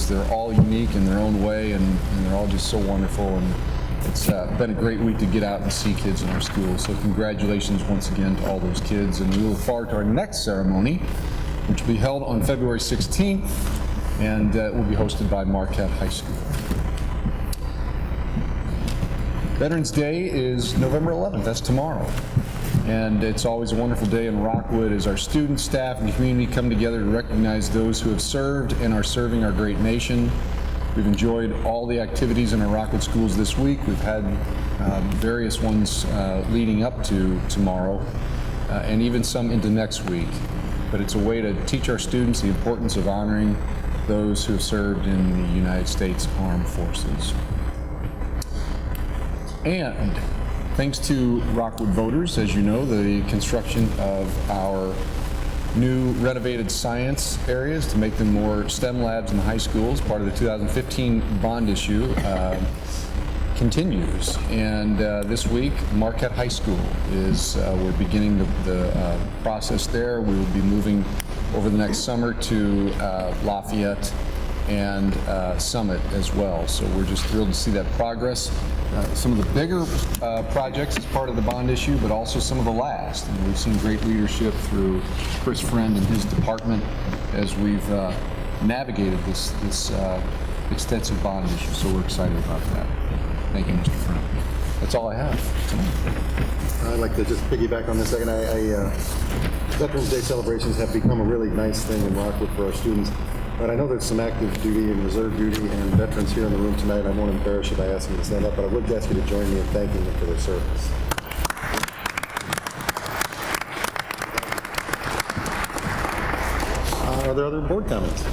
They're all unique in their own way, and they're all just so wonderful. And it's been a great week to get out and see kids in our schools. So congratulations once again to all those kids. And we look forward to our next ceremony, which will be held on February 16th, and it will be hosted by Marquette High School. Veterans Day is November 11th. That's tomorrow. And it's always a wonderful day in Rockwood as our students, staff, and community come together to recognize those who have served and are serving our great nation. We've enjoyed all the activities in our Rockwood schools this week. We've had various ones leading up to tomorrow, and even some into next week. But it's a way to teach our students the importance of honoring those who have served in the United States Armed Forces. And thanks to Rockwood voters, as you know, the construction of our new renovated science areas to make them more STEM labs in the high schools, part of the 2015 bond issue, continues. And this week, Marquette High School is, we're beginning the process there. We will be moving over the next summer to Lafayette and Summit as well. So we're just thrilled to see that progress. Some of the bigger projects as part of the bond issue, but also some of the last. And we've seen great leadership through Chris Friend and his department as we've navigated this extensive bond issue. So we're excited about that. Thank you, Mr. Friend. That's all I have tonight. I'd like to just piggyback on this second. Veterans Day celebrations have become a really nice thing in Rockwood for our students. But I know there's some active duty and reserve duty and veterans here in the room tonight. I won't embarrass you by asking them to stand up, but I would ask you to join me in thanking them for their service. Are there other board comments?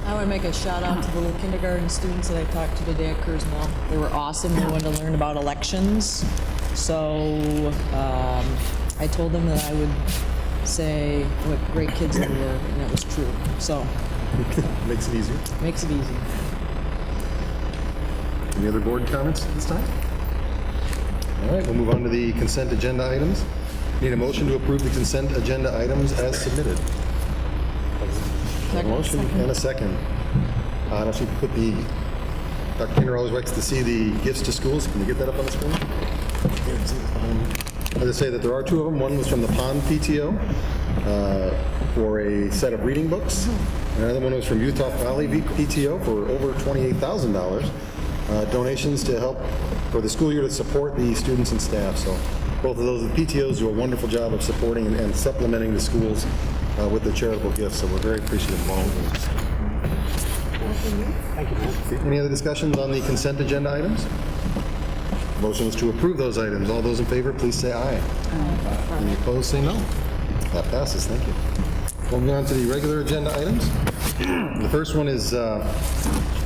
I want to make a shout out to the little kindergarten students that I talked to today at Kurzweil. They were awesome. They wanted to learn about elections. So I told them that I would say what great kids they were, and that was true. So Makes it easier. makes it easy. Any other board comments at this time? All right, we'll move on to the consent agenda items. Need a motion to approve the consent agenda items as submitted. A motion and a second. I don't know if you can put the, Dr. Kinder always likes to see the gifts to schools. Can you get that up on the screen? As I say that there are two of them. One was from the Pond PTO for a set of reading books. Another one was from Utah Valley PTO for over $28,000. Donations to help for the school year to support the students and staff. So both of those, the PTOs do a wonderful job of supporting and supplementing the schools with the charitable gifts. So we're very appreciative of all of those. Thank you. Any other discussions on the consent agenda items? Motion is to approve those items. All those in favor, please say aye. Aye. Any opposed, say no. That passes. Thank you. Moving on to the regular agenda items. The first one is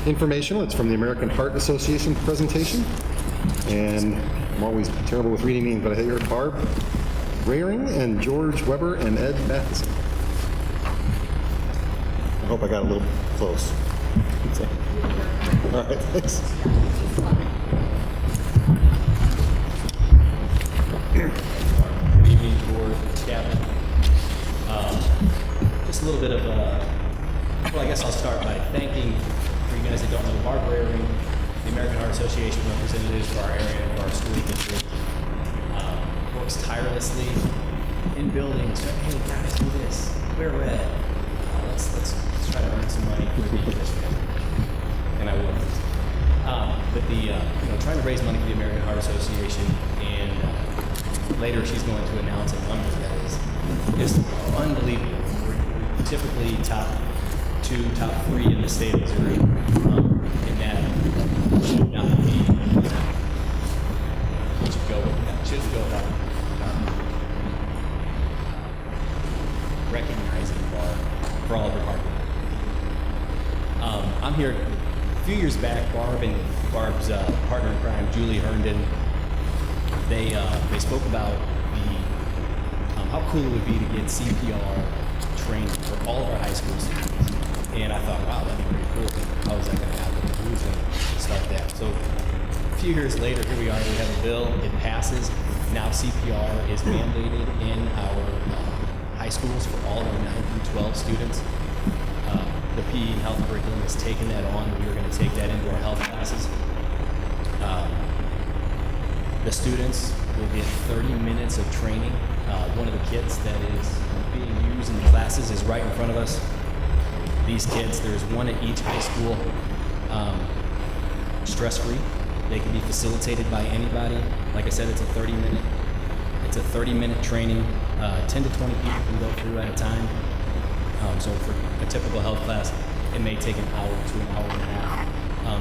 informational. It's from the American Heart Association presentation. And I'm always terrible with reading names, but I hear Barb Rayring and George Weber and Ed Matheson. I hope I got a little close. All right, thanks. Good evening, board, cabinet. Just a little bit of well, I guess I'll start by thanking, for you guys that don't know, Barb Rayring, the American Heart Association representative for our area, for our school district, works tirelessly in buildings. Hey guys, do this. Wear red. Let's try to earn some money for the district. And I will. But the trying to raise money for the American Heart Association, and later she's going to announce a number that is just unbelievable. We're typically top 2, top 3 in the state of Missouri, and that should not be. It should go with that. Should go without recognizing for all of her hard work. I'm here. A few years back, Barb and Barb's partner in crime, Julie Herndon, they spoke about how cool it would be to get CPR training for all of our high school students. And I thought, wow, that'd be pretty cool. How is that going to happen? Who's going to start that? So a few years later, here we are. We have a bill. It passes. Now CPR is mandated in our high schools for all of our 9 through 12 students. the PE and health curriculum has taken that on. We are going to take that into our health classes. The students will get 30 minutes of training. One of the kits that is being used in the classes is right in front of us. These kids, there's one at each high school, stress-free. They can be facilitated by anybody. Like I said, it's a 30-minute training. 10 to 20 people can go through at a time. So for a typical health class, it may take an hour to an hour and a half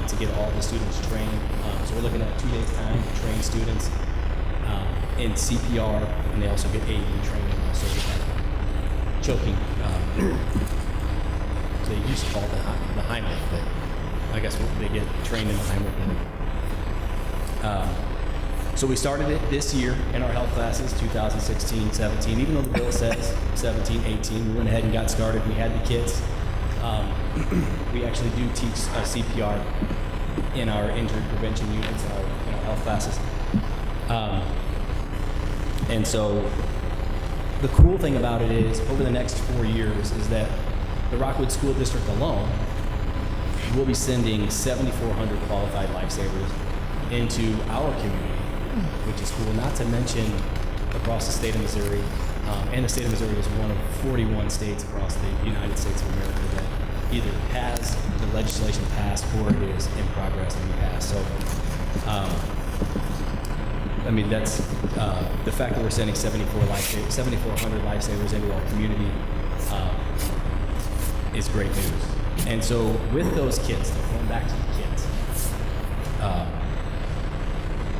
to get all the students trained. So we're looking at 2 days' time to train students in CPR, and they also get AED training. So we have choking. They used to call it the Heimlich, but I guess they get trained in the Heimlich. So we started it this year in our health classes, 2016, 17. Even though the bill says 17, 18, we went ahead and got started. We had the kits. We actually do teach CPR in our injury prevention units in our health classes. And so the cool thing about it is, over the next 4 years, is that the Rockwood School District alone will be sending 7,400 qualified lifesavers into our community, which is cool. Not to mention across the state of Missouri, and the state of Missouri is one of 41 states across the United States of America that either has the legislation passed or it is in progress to be passed. So, I mean, that's the fact that we're sending 7,400 lifesavers into our community is great news. And so, with those kids, going back to the kids,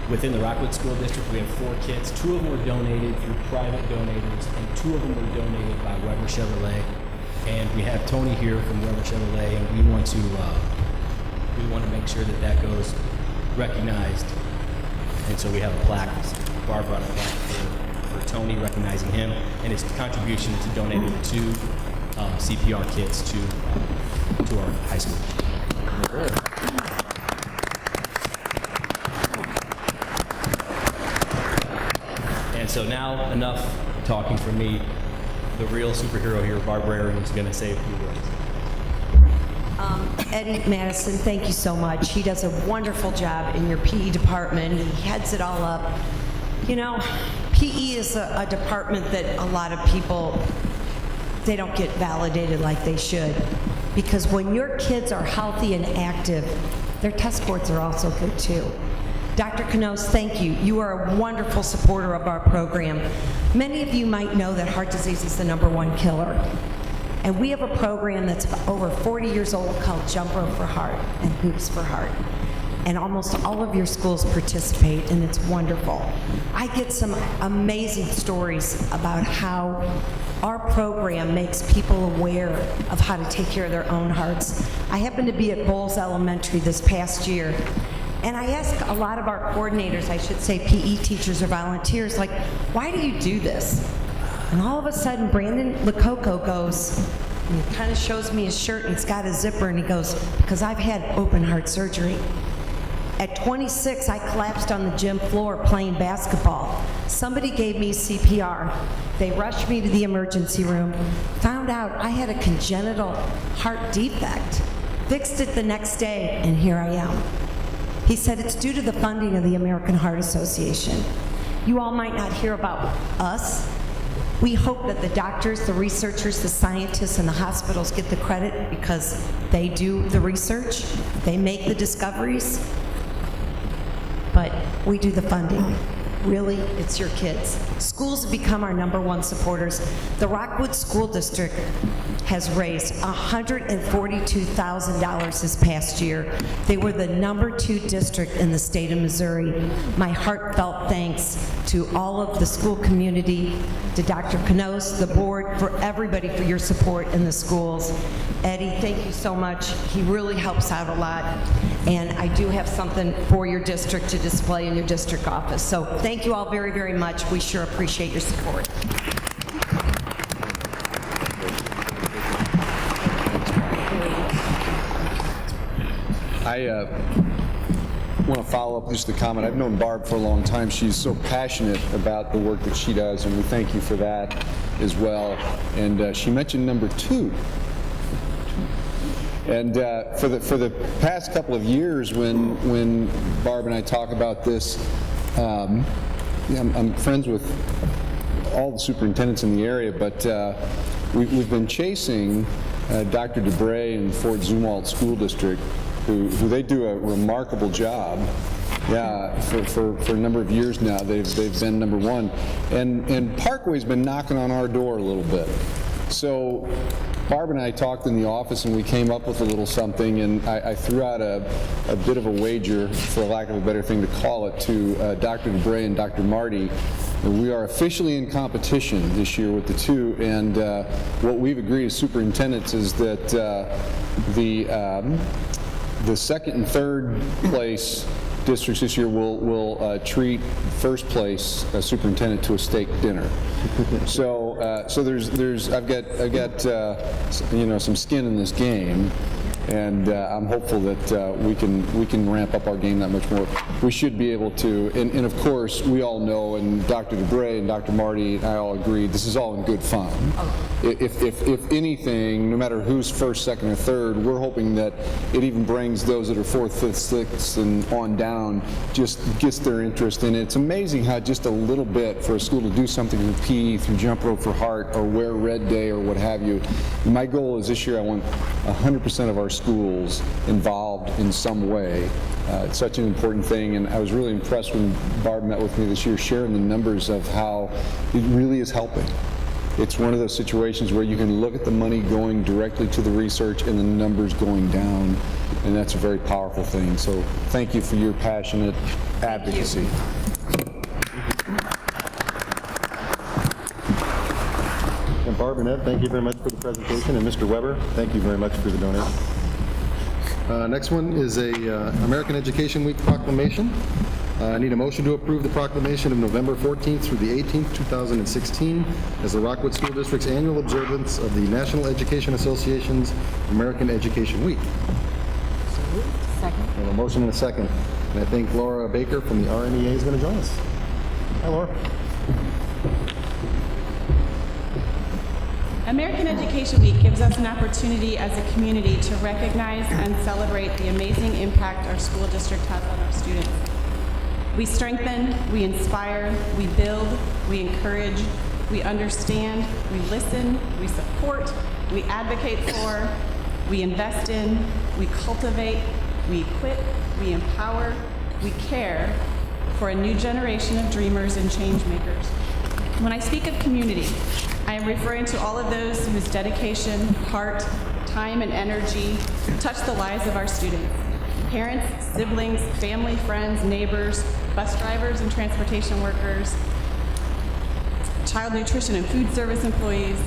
within the Rockwood School District, we have 4 kits. 2 of them were donated through private donators, and 2 of them were donated by Weber Chevrolet. And we have Tony here from Weber Chevrolet, and we want to make sure that goes recognized. And so we have a plaque. Barb brought a plaque for Tony, recognizing him and his contribution to donating 2 CPR kits to our high school. And so now, enough talking from me. The real superhero here, Barb Rarian, is going to say a few words. Eddie Madison, thank you so much. He does a wonderful job in your PE department. He heads it all up. You know, PE is a department that a lot of people, they don't get validated like they should. Because when your kids are healthy and active, their test scores are also good too. Dr. Knows, thank you. You are a wonderful supporter of our program. Many of you might know that heart disease is the #1 killer. And we have a program that's over 40 years old called Jump Rope for Heart and Hoops for Heart. And almost all of your schools participate, and it's wonderful. I get some amazing stories about how our program makes people aware of how to take care of their own hearts. I happened to be at Bowles Elementary this past year, and I asked a lot of our coordinators, I should say PE teachers or volunteers, like, why do you do this? And all of a sudden, Brandon Lococo goes, and he kind of shows me his shirt, and it's got a zipper, and he goes, because I've had open heart surgery. At 26, I collapsed on the gym floor playing basketball. Somebody gave me CPR. They rushed me to the emergency room, found out I had a congenital heart defect, fixed it the next day, and here I am. He said it's due to the funding of the American Heart Association. You all might not hear about us. We hope that the doctors, the researchers, the scientists, and the hospitals get the credit because they do the research, they make the discoveries, but we do the funding. Really, it's your kids. Schools have become our #1 supporters. The Rockwood School District has raised $142,000 this past year. They were the #2 district in the state of Missouri. My heartfelt thanks to all of the school community, to Dr. Knows, the board, for everybody for your support in the schools. Eddie, thank you so much. He really helps out a lot. And I do have something for your district to display in your district office. So thank you all very, very much. We sure appreciate your support. I want to follow up just a comment. I've known Barb for a long time. She's so passionate about the work that she does, and we thank you for that as well. And she mentioned #2. And for the past couple of years, when Barb and I talk about this, I'm friends with all the superintendents in the area, but we've been chasing Dr. DeBray and Fort Zumwalt School District, who they do a remarkable job. Yeah, for a number of years now, they've been number one, and Parkway's been knocking on our door a little bit. So Barb and I talked in the office, and we came up with a little something, and I threw out a bit of a wager, for lack of a better thing to call it, to Dr. DeBray and Dr. Marty. We are officially in competition this year with the two, and what we've agreed as superintendents is that the second and third place districts this year will treat first place superintendent to a steak dinner. So I've got some skin in this game, and I'm hopeful that we can ramp up our game that much more. We should be able to, and of course we all know, and Dr. DeBray and Dr. Marty and I all agree, this is all in good fun. If anything, no matter who's first, second, or third, we're hoping that it even brings those that are fourth, fifth, sixth, and on down, just gets their interest in it. It's amazing how just a little bit for a school to do something through PE, through Jump Rope for Heart, or Wear Red Day, or what have you. My goal is this year I want 100% of our schools involved in some way. It's such an important thing, and I was really impressed when Barb met with me this year, sharing the numbers of how it really is helping. It's one of those situations where you can look at the money going directly to the research and the numbers going down, and that's a very powerful thing. So thank you for your passionate advocacy. And Barb and Ed, thank you very much for the presentation, and Mr. Weber, thank you very much for the donation. Next one is a American Education Week proclamation. I need a motion to approve the proclamation of November 14th through the 18th, 2016 as the Rockwood School District's annual observance of the National Education Association's American Education Week. Second. We have a motion and a second. And I think Laura Baker from the RNEA is going to join us. Hi, Laura. American Education Week gives us an opportunity as a community to recognize and celebrate the amazing impact our school district has on our students. We strengthen, we inspire, we build, we encourage, we understand, we listen, we support, we advocate for, we invest in, we cultivate, we equip, we empower, we care for a new generation of dreamers and change makers. When I speak of community, I am referring to all of those whose dedication, heart, time, and energy touch the lives of our students. Parents, siblings, family, friends, neighbors, bus drivers and transportation workers, child nutrition and food service employees,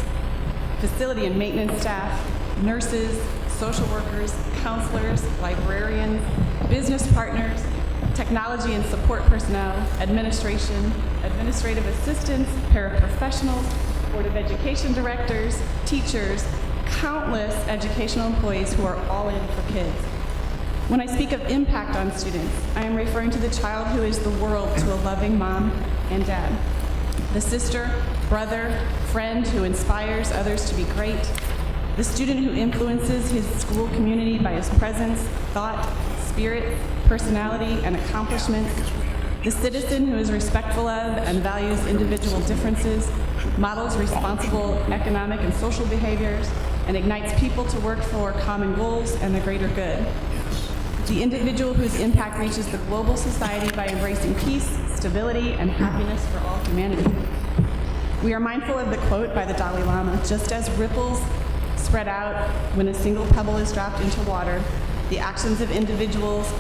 facility and maintenance staff, nurses, social workers, counselors, librarians, business partners, technology and support personnel, administration, administrative assistants, paraprofessionals, Board of Education directors, teachers, countless educational employees who are all in for kids. When I speak of impact on students, I am referring to the child who is the world to a loving mom and dad, the sister, brother, friend who inspires others to be great, the student who influences his school community by his presence, thought, spirit, personality, and accomplishments, the citizen who is respectful of and values individual differences, models responsible economic and social behaviors, and ignites people to work for common goals and the greater good. The individual whose impact reaches the global society by embracing peace, stability, and happiness for all humanity. We are mindful of the quote by the Dalai Lama, just as ripples spread out when a single pebble is dropped into water, the actions of individuals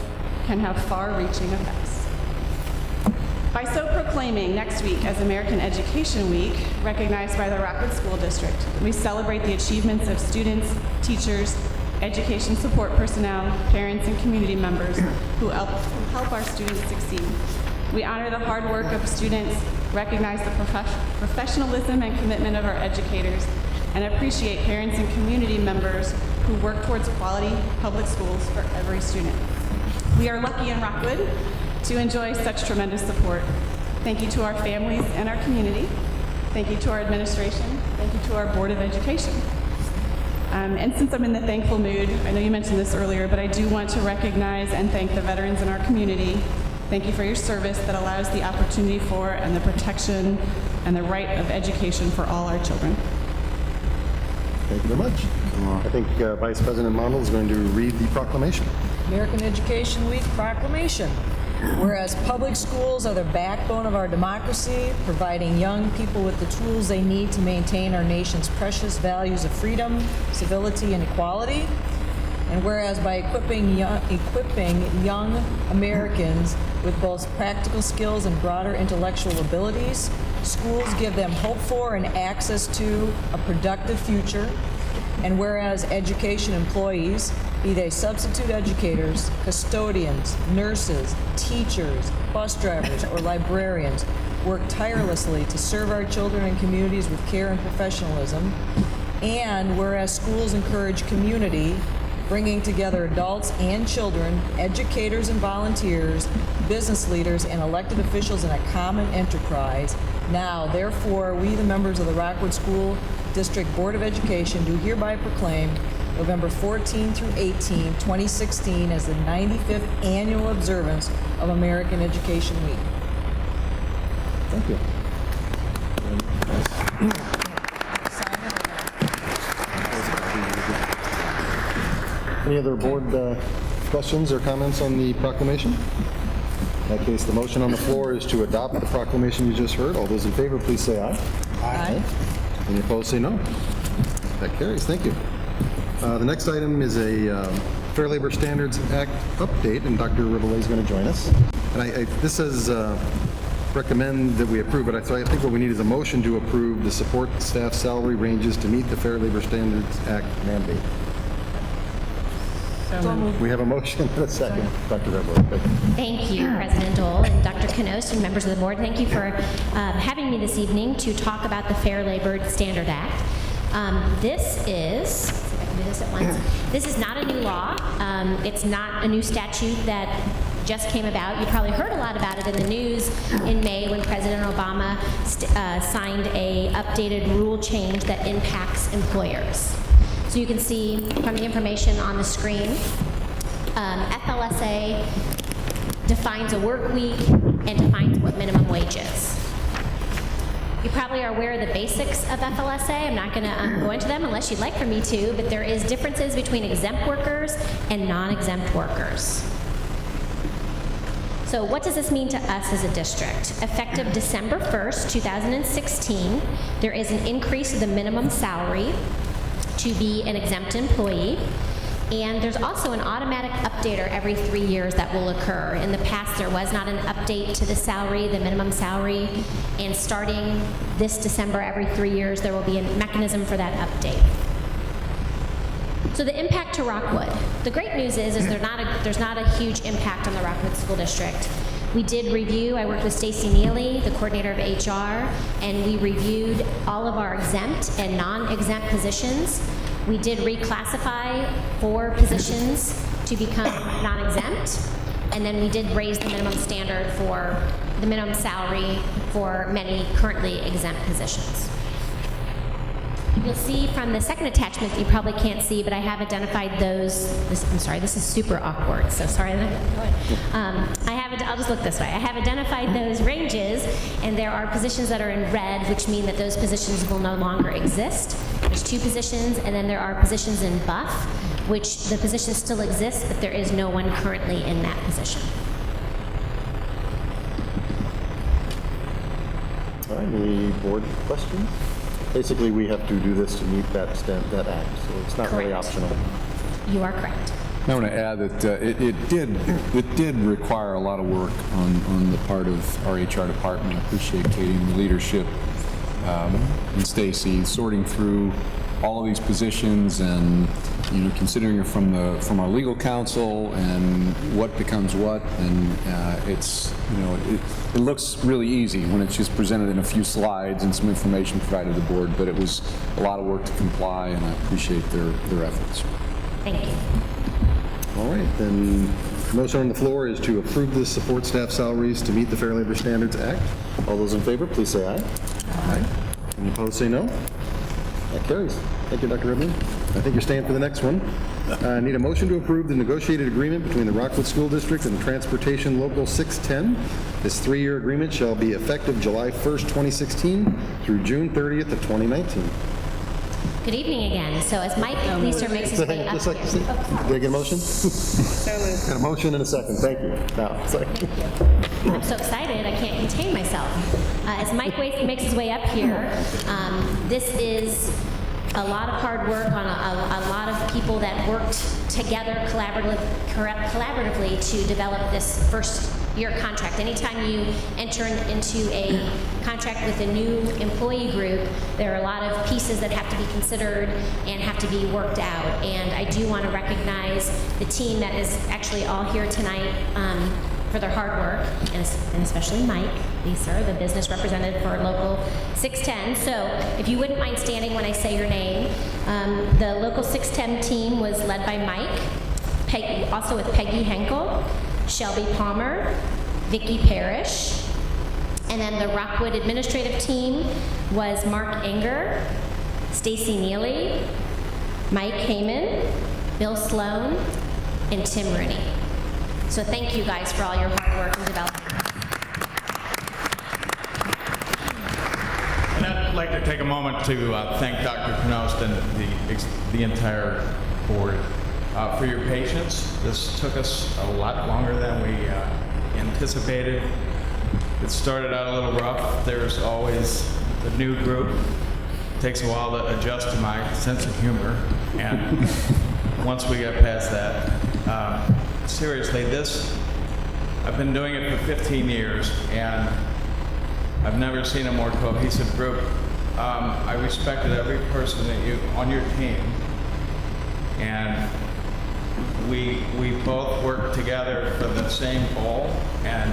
can have far-reaching effects. By so proclaiming next week as American Education Week, recognized by the Rockwood School District, we celebrate the achievements of students, teachers, education support personnel, parents, and community members who help our students succeed. We honor the hard work of students, recognize the professionalism and commitment of our educators, and appreciate parents and community members who work towards quality public schools for every student. We are lucky in Rockwood to enjoy such tremendous support. Thank you to our families and our community. Thank you to our administration. Thank you to our Board of Education. And since I'm in the thankful mood, I know you mentioned this earlier, but I do want to recognize and thank the veterans in our community. Thank you for your service that allows the opportunity for and the protection and the right of education for all our children. Thank you very much. I think Vice President Mondel is going to read the proclamation. American Education Week proclamation. Whereas public schools are the backbone of our democracy, providing young people with the tools they need to maintain our nation's precious values of freedom, civility, and equality. And whereas by equipping young Americans with both practical skills and broader intellectual abilities, schools give them hope for and access to a productive future. And whereas education employees, be they substitute educators, custodians, nurses, teachers, bus drivers, or librarians, work tirelessly to serve our children and communities with care and professionalism. And whereas schools encourage community, bringing together adults and children, educators and volunteers, business leaders, and elected officials in a common enterprise. Now, therefore, we, the members of the Rockwood School District Board of Education, do hereby proclaim November 14 through 18, 2016 as the 95th annual observance of American Education Week. Thank you. Any other board questions or comments on the proclamation? In that case, the motion on the floor is to adopt the proclamation you just heard. All those in favor, please say aye. Aye. Any opposed, say no. That carries. Thank you. The next item is a Fair Labor Standards Act update, and Dr. Rivelet is going to join us. And this says recommend that we approve it. So I think what we need is a motion to approve the support staff salary ranges to meet the Fair Labor Standards Act mandate. We have a motion and a second. Dr. Rivelet. Thank you, President Dole and Dr. Knost and members of the board. Thank you for having me this evening to talk about the Fair Labor Standard Act. This is, let's see if I can do this at once. This is not a new law. It's not a new statute that just came about. You probably heard a lot about it in the news in May when President Obama signed a updated rule change that impacts employers. So you can see from the information on the screen, FLSA defines a work week and defines what minimum wage is. You probably are aware of the basics of FLSA. I'm not going to go into them unless you'd like for me to, but there is differences between exempt workers and non-exempt workers. So what does this mean to us as a district? Effective December 1st, 2016, there is an increase of the minimum salary to be an exempt employee. And there's also an automatic updater every 3 years that will occur. In the past, there was not an update to the salary, the minimum salary, and starting this December every 3 years, there will be a mechanism for that update. So the impact to Rockwood. The great news is there's not a huge impact on the Rockwood School District. We did review, I worked with Stacy Neely, the coordinator of HR, and we reviewed all of our exempt and non-exempt positions. We did reclassify 4 positions to become non-exempt, and then we did raise the minimum standard for the minimum salary for many currently exempt positions. You'll see from the second attachment that you probably can't see, but I have identified those. I'm sorry, this is super awkward, so sorry. I'll just look this way. I have identified those ranges, and there are positions that are in red, which mean that those positions will no longer exist. There's 2 positions, and then there are positions in buff, which the position still exists, but there is no one currently in that position. All right, any board questions? Basically, we have to do this to meet that act, so it's not really Correct. optional. You are correct. I want to add that it did require a lot of work on the part of our HR department. I appreciate Katie and the leadership and Stacy sorting through all of these positions and considering it from our legal counsel and what becomes what, and it looks really easy when it's just presented in a few slides and some information provided to the board, but it was a lot of work to comply, and I appreciate their efforts. Thank you. All right, then the motion on the floor is to approve the support staff salaries to meet the Fair Labor Standards Act. All those in favor, please say aye. Aye. Any opposed, say no. That carries. Thank you, Dr. Rivelet. I think you're staying for the next one. I need a motion to approve the negotiated agreement between the Rockwood School District and Transportation Local 610. This 3-year agreement shall be effective July 1st, 2016 through June 30th of 2019. Good evening again. So as Mike Leeser makes his way up Just like, here. did I get a motion? Got a motion and a second. Thank you. Now, sorry. I'm so excited, I can't contain myself. As Mike makes his way up here, this is a lot of hard work on a lot of people that worked together collaboratively to develop this first year contract. Anytime you enter into a contract with a new employee group, there are a lot of pieces that have to be considered and have to be worked out. And I do want to recognize the team that is actually all here tonight for their hard work, and especially Mike Leeser, the business representative for Local 610. So if you wouldn't mind standing when I say your name. The Local 610 team was led by Mike, also with Peggy Henkel, Shelby Palmer, Vicki Parrish, and then the Rockwood administrative team was Mark Enger, Stacy Neely, Mike Heyman, Bill Sloan, and Tim Rooney. So thank you guys for all your hard work and development. And I'd like to take a moment to thank Dr. Knost and the entire board for your patience. This took us a lot longer than we anticipated. It started out a little rough. There's always a new group. It takes a while to adjust to my sense of humor. And once we get past that, seriously, I've been doing it for 15 years, and I've never seen a more cohesive group. I respected every person on your team, and we both worked together for the same goal, and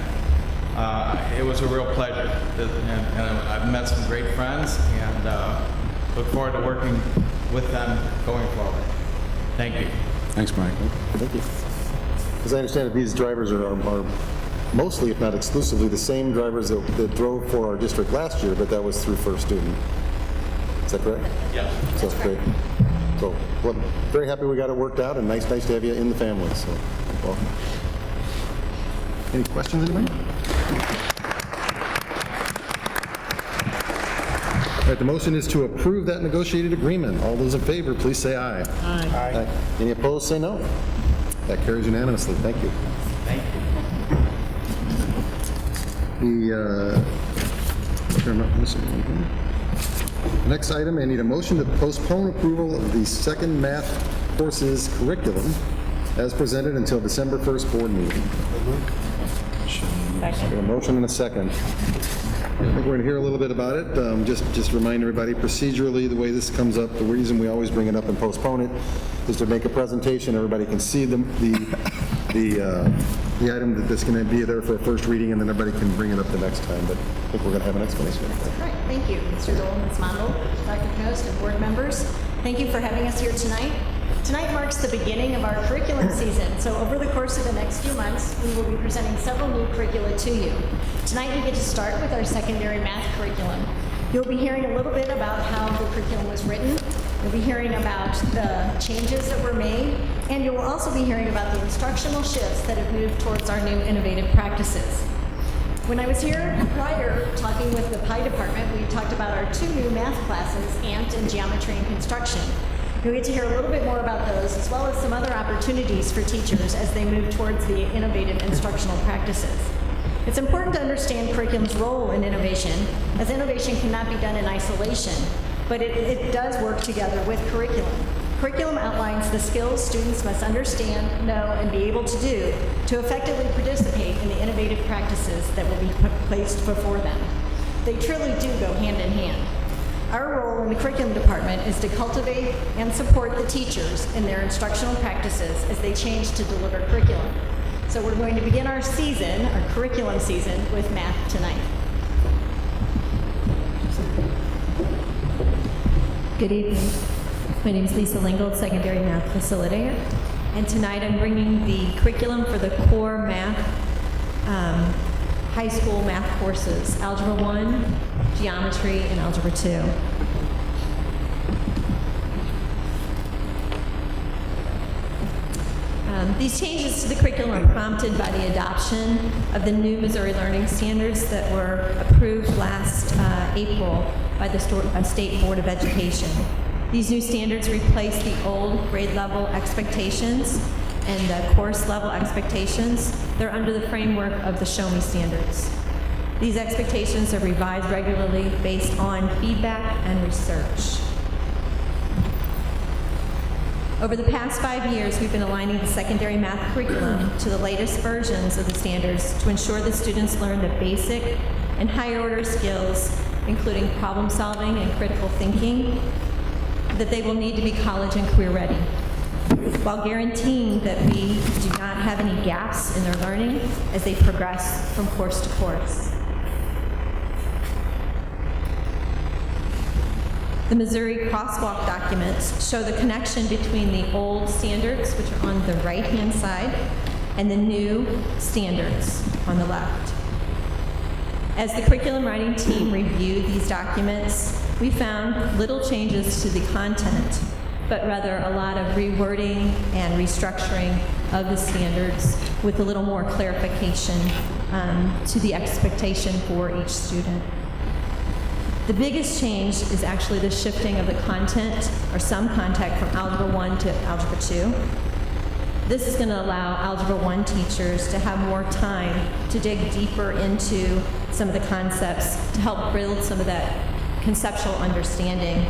it was a real pleasure. And I've met some great friends, and look forward to working with them going forward. Thank you. Thanks, Mike. Thank you. As I understand it, these drivers are mostly, if not exclusively, the same drivers that drove for our district last year, but that was through First Student. Is that correct? Yes. So that's great. So, well, very happy we got it worked out, and nice to have you in the family. So, welcome. Any questions, anybody? All right, the motion is to approve that negotiated agreement. All those in favor, please say aye. Aye. Any opposed, say no. That carries unanimously. Thank you. Thank you. The next item, I need a motion to postpone approval of the second math courses curriculum as presented until December 1st board meeting. Got a motion and a second. I think we're going to hear a little bit about it. Just remind everybody procedurally the way this comes up, the reason we always bring it up and postpone it is to make a presentation. Everybody can see the item that's going to be there for a first reading, and then everybody can bring it up the next time. But I think we're going to have an explanation. All right, thank you, Mr. Dole, Ms. Mondel, Dr. Knost, and board members. Thank you for having us here tonight. Tonight marks the beginning of our curriculum season, so over the course of the next few months, we will be presenting several new curricula to you. Tonight we get to start with our secondary math curriculum. You'll be hearing a little bit about how the curriculum was written. You'll be hearing about the changes that were made, and you will also be hearing about the instructional shifts that have moved towards our new innovative practices. When I was here prior talking with the PI department, we talked about our 2 new math classes, AMPT and Geometry and Construction. You'll get to hear a little bit more about those, as well as some other opportunities for teachers as they move towards the innovative instructional practices. It's important to understand curriculum's role in innovation, as innovation cannot be done in isolation, but it does work together with curriculum. Curriculum outlines the skills students must understand, know, and be able to do to effectively participate in the innovative practices that will be placed before them. They truly do go hand in hand. Our role in the curriculum department is to cultivate and support the teachers in their instructional practices as they change to deliver curriculum. So we're going to begin our season, our curriculum season, with math tonight. Good evening. My name is Lisa Lingold, secondary math facilitator. And tonight I'm bringing the curriculum for the core math, high school math courses, Algebra 1, Geometry, and Algebra 2. These changes to the curriculum are prompted by the adoption of the new Missouri Learning Standards that were approved last April by the State Board of Education. These new standards replace the old grade level expectations and the course level expectations. They're under the framework of the Show Me standards. These expectations are revised regularly based on feedback and research. Over the past 5 years, we've been aligning the secondary math curriculum to the latest versions of the standards to ensure that students learn the basic and higher order skills, including problem solving and critical thinking, that they will need to be college and career ready, while guaranteeing that we do not have any gaps in their learning as they progress from course to course. The Missouri crosswalk documents show the connection between the old standards, which are on the right-hand side, and the new standards on the left. As the curriculum writing team reviewed these documents, we found little changes to the content, but rather a lot of rewording and restructuring of the standards with a little more clarification to the expectation for each student. The biggest change is actually the shifting of the content, or some content, from Algebra 1 to Algebra 2. This is going to allow Algebra 1 teachers to have more time to dig deeper into some of the concepts to help build some of that conceptual understanding,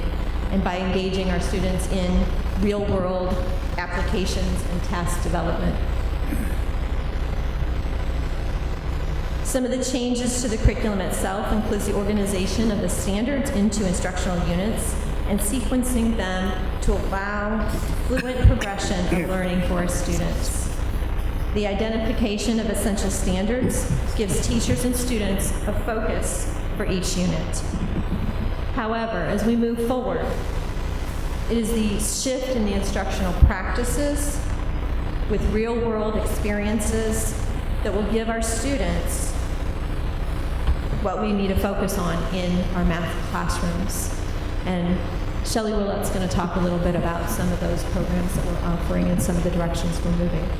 and by engaging our students in real-world applications and task development. Some of the changes to the curriculum itself includes the organization of the standards into instructional units and sequencing them to allow fluent progression of learning for our students. The identification of essential standards gives teachers and students a focus for each unit. However, as we move forward, it is the shift in the instructional practices with real-world experiences that will give our students what we need to focus on in our math classrooms. And Shelley Willett's going to talk a little bit about some of those programs that we're offering and some of the directions we're moving in.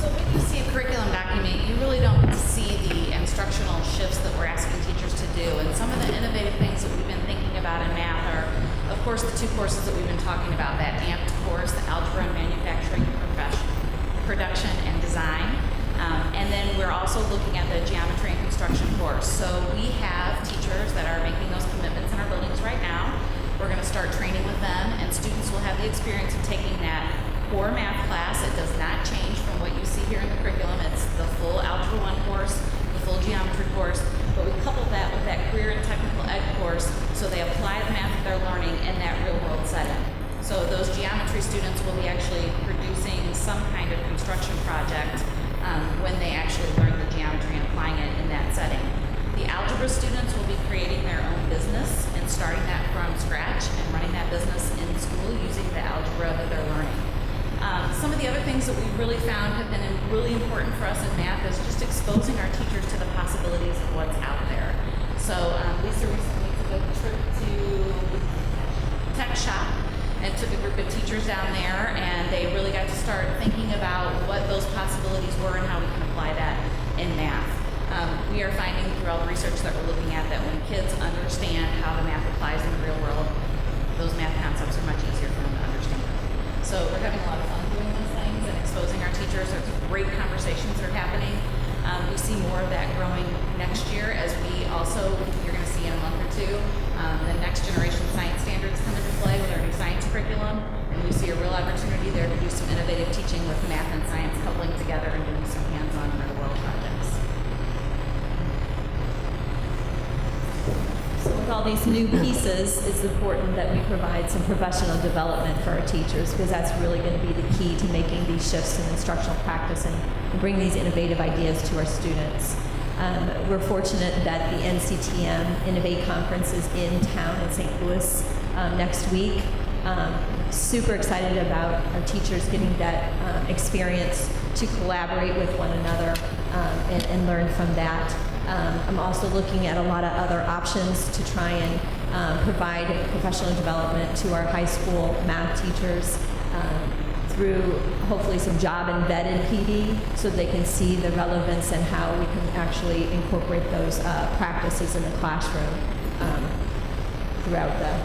So when you see a curriculum document, you really don't get to see the instructional shifts that we're asking teachers to do. And some of the innovative things that we've been thinking about in math are, of course, the two courses that we've been talking about, that AMPed course, the Algebra and Manufacturing Production and Design. And then we're also looking at the Geometry and Construction course. So we have teachers that are making those commitments in our buildings right now. We're going to start training with them, and students will have the experience of taking that core math class. It does not change from what you see here in the curriculum. It's the full Algebra 1 course, the full Geometry course, but we couple that with that Career and Technical Ed course so they apply the math that they're learning in that real-world setting. So those geometry students will be actually producing some kind of construction project when they actually learn the geometry and applying it in that setting. The algebra students will be creating their own business and starting that from scratch and running that business in school using the algebra that they're learning. Some of the other things that we really found have been really important for us in math is just exposing our teachers to the possibilities of what's out there. So Lisa recently took a trip to Tech Shop and took a group of teachers down there, and they really got to start thinking about what those possibilities were and how we can apply that in math. We are finding through all the research that we're looking at that when kids understand how the math applies in the real world, those math concepts are much easier for them to understand. So we're having a lot of fun doing those things and exposing our teachers. There's great conversations that are happening. We see more of that growing next year as we also, you're going to see in a month or two, the next generation science standards come into play with our new science curriculum, and we see a real opportunity there to do some innovative teaching with math and science coupling together and doing some hands-on real-world projects. So with all these new pieces, it's important that we provide some professional development for our teachers, because that's really going to be the key to making these shifts in instructional practice and bring these innovative ideas to our students. We're fortunate that the NCTM Innovate Conference is in town in St. Louis next week. Super excited about our teachers getting that experience to collaborate with one another and learn from that. I'm also looking at a lot of other options to try and provide professional development to our high school math teachers. through hopefully some job-embedded PD so they can see the relevance and how we can actually incorporate those practices in the classroom throughout the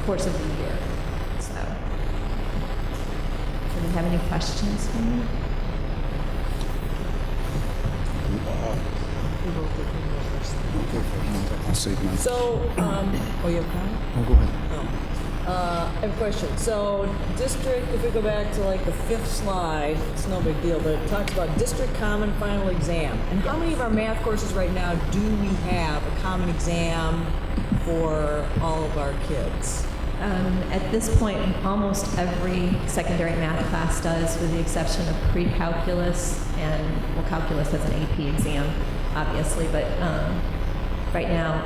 course of the year. So, do we have any questions for me? I'll save mine. So, oh, you have a comment? Oh, go ahead. I have a question. So, district, if we go back to like the 5th slide, it's no big deal, but it talks about district common final exam. And how many of our math courses right now do we have a common exam for all of our kids? At this point, almost every secondary math class does, with the exception of pre-calculus and, well, calculus has an AP exam, obviously, but right now,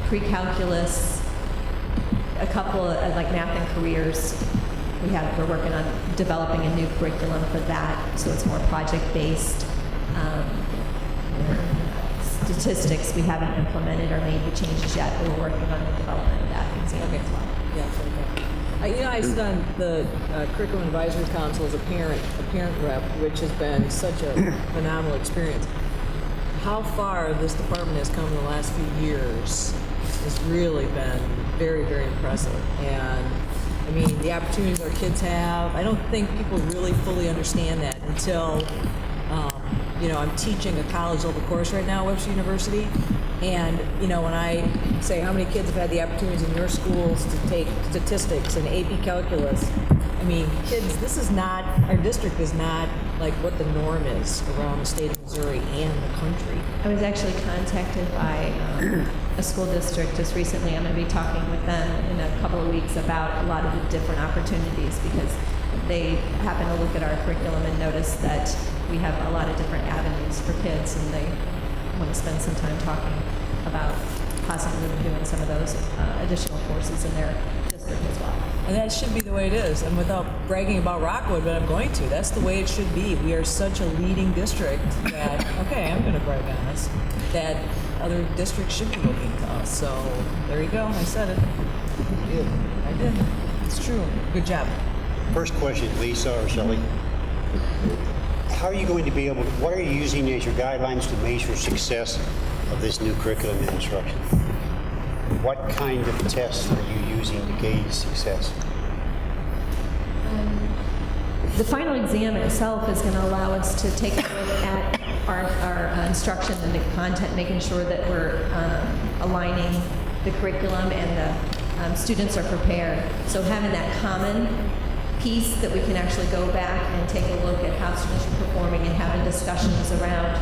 pre-calculus, a couple of, like math and careers, we're working on developing a new curriculum for that, so it's more project-based. Statistics, we haven't implemented or made the changes yet, but we're working on the development of that exam as well. Yeah, okay. I sit on the Curriculum Advisory Council as a parent rep, which has been such a phenomenal experience. How far this department has come in the last few years has really been very, very impressive. And I mean, the opportunities our kids have, I don't think people really fully understand that until, I'm teaching a college-level course right now at Webster University. And, when I say how many kids have had the opportunities in your schools to take statistics and AP calculus, I mean, kids, our district is not like what the norm is around the state of Missouri and the country. I was actually contacted by a school district just recently. I'm going to be talking with them in a couple of weeks about a lot of the different opportunities, because they happen to look at our curriculum and notice that we have a lot of different avenues for kids, and they want to spend some time talking about possibly doing some of those additional courses in their district as well. And that should be the way it is. And without bragging about Rockwood, but I'm going to, that's the way it should be. We are such a leading district that, okay, I'm going to brag on us, that other districts should be looking to us. So there you go. I said it. You did. I did. It's true. Good job. First question, Lisa or Shelley. How are you going to be able to, what are you using as your guidelines to measure success of this new curriculum and instruction? What kind of tests are you using to gauge success? The final exam itself is going to allow us to take a look at our instruction and the content, making sure that we're aligning the curriculum and the students are prepared. So having that common piece that we can actually go back and take a look at how students are performing and having discussions around,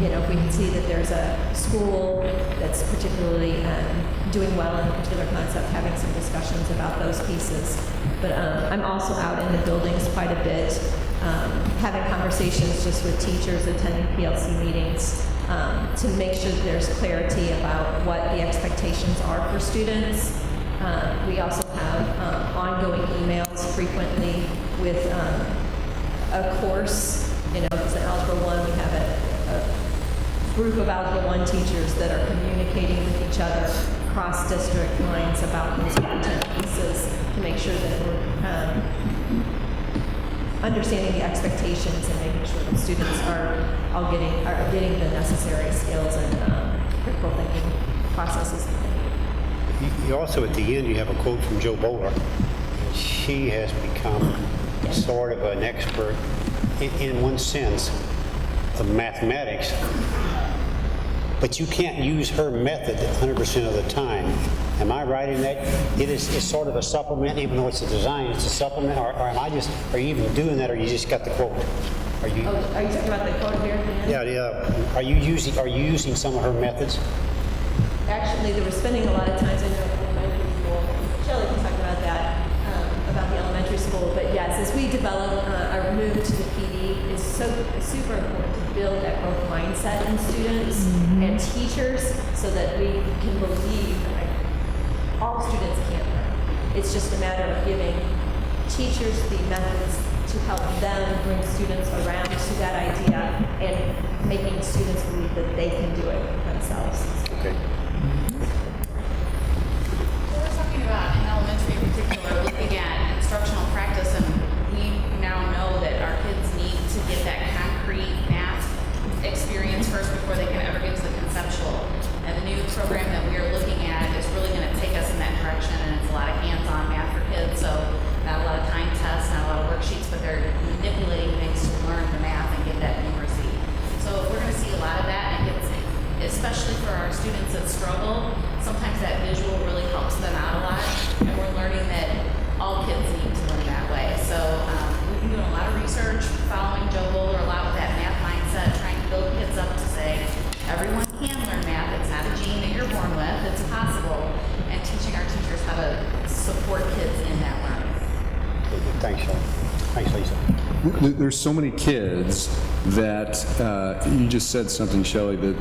if we can see that there's a school that's particularly doing well in a particular concept, having some discussions about those pieces. But I'm also out in the buildings quite a bit, having conversations just with teachers, attending PLC meetings, to make sure that there's clarity about what the expectations are for students. We also have ongoing emails frequently with a course, because in Algebra 1 we have a group of Algebra 1 teachers that are communicating with each other across district lines about those content pieces to make sure that we're understanding the expectations and making sure that students are getting the necessary skills and critical thinking processes. You also, at the end, you have a quote from Jo Bowler. She has become sort of an expert, in one sense, of mathematics, but you can't use her method 100% of the time. Am I right in that? It's sort of a supplement, even though it's a design, it's a supplement, or are you even doing that, or you just got the quote? Are you talking about the quote here at the end? Yeah. Are you using some of her methods? Actually, they were spending a lot of time in elementary school. Shelley can talk about that, about the elementary school. But yes, as we develop our move to the PD, it's super important to build that growth mindset in students and teachers so that we can believe that all students can learn. It's just a matter of giving teachers the methods to help them bring students around to that idea and making students believe that they can do it themselves. Okay. We're talking about in elementary in particular, looking at instructional practice, and we now know that our kids need to get that concrete math experience first before they can ever get to the conceptual. And the new program that we are looking at is really going to take us in that direction, and it's a lot of hands-on math for kids, so not a lot of time tests, not a lot of worksheets, but they're manipulating things to learn the math and get that numeracy. So we're going to see a lot of that, and especially for our students that struggle, sometimes that visual really helps them out a lot, and we're learning that all kids need to learn that way. So we've been doing a lot of research, following Joe Bowler a lot with that math mindset, trying to build kids up to say, everyone can learn math, it's not a gene that you're born with, it's possible, and teaching our teachers how to support kids in that learning. Thanks, Shelley. Thanks, Lisa. There's so many kids that you just said something, Shelley, that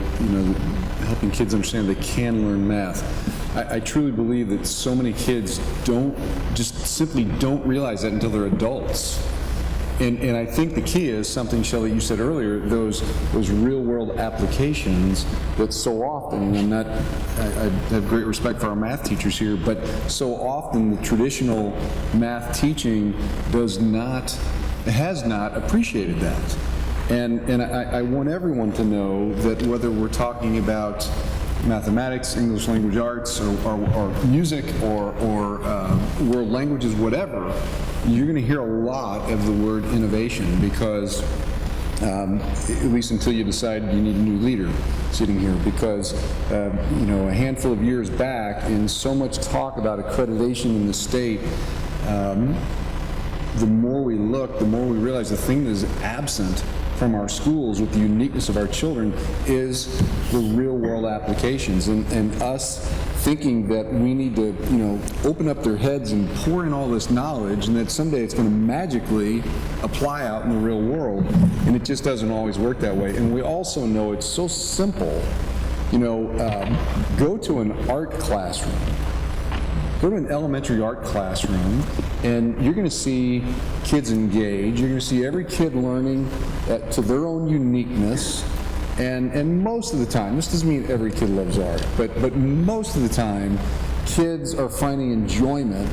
helping kids understand they can learn math. I truly believe that so many kids simply don't realize that until they're adults. And I think the key is something, Shelley, you said earlier, those real world applications that so often, and I have great respect for our math teachers here, but so often the traditional math teaching has not appreciated that. And I want everyone to know that whether we're talking about mathematics, English language arts, or music, or world languages, whatever, you're going to hear a lot of the word innovation because, at least until you decide you need a new leader sitting here, because, a handful of years back, in so much talk about accreditation in the state, the more we look, the more we realize the thing that is absent from our schools with the uniqueness of our children is the real world applications, and us thinking that we need to open up their heads and pour in all this knowledge and that someday it's going to magically apply out in the real world, and it just doesn't always work that way. And we also know it's so simple. Go to an art classroom. Go to an elementary art classroom, and you're going to see kids engage. You're going to see every kid learning to their own uniqueness. And most of the time, this doesn't mean every kid loves art, but most of the time, kids are finding enjoyment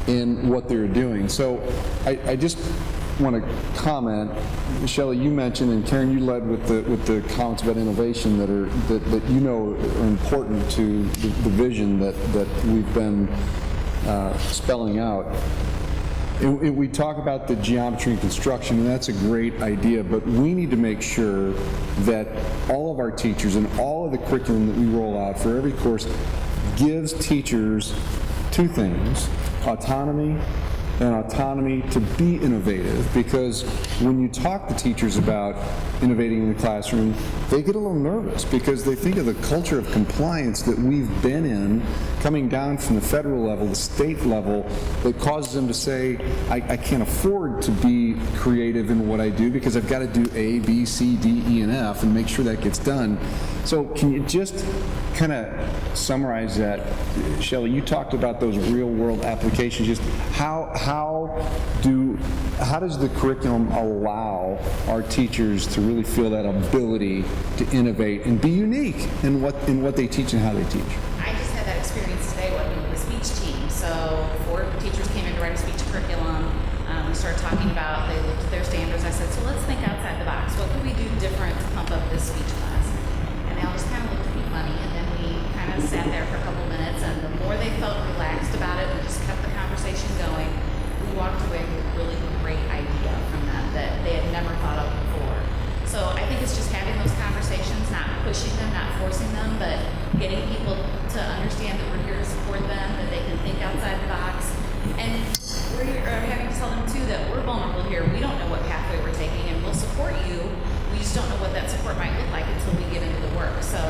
in what they're doing. So I just want to comment, Shelley, you mentioned, and Karen, you led with the comments about innovation that are important to the vision that we've been spelling out. And we talk about the geometry and construction, and that's a great idea, but we need to make sure that all of our teachers and all of the curriculum that we roll out for every course gives teachers two things: autonomy and autonomy to be innovative, because when you talk to teachers about innovating in the classroom, they get a little nervous because they think of the culture of compliance that we've been in, coming down from the federal level, the state level, that causes them to say, I can't afford to be creative in what I do because I've got to do A, B, C, D, E, and F and make sure that gets done. So can you just kind of summarize that? Shelley, you talked about those real world applications. Just how does the curriculum allow our teachers to really feel that ability to innovate and be unique in what they teach and how they teach? I just had that experience today working with a speech team. So 4 teachers came in to write a speech curriculum. We started talking about, they looked at their standards. I said, so let's think outside the box. What can we do different to pump up this speech class? And they all just kind of looked at me funny, and then we kind of sat there for a couple minutes, and the more they felt relaxed about it and just kept the conversation going, we walked away with a really great idea from them that they had never thought of before. So I think it's just having those conversations, not pushing them, not forcing them, but getting people to understand that we're here to support them, that they can think outside the box. And we're having to tell them too that we're vulnerable here. We don't know what pathway we're taking, and we'll support you. We just don't know what that support might look like until we get into the work. So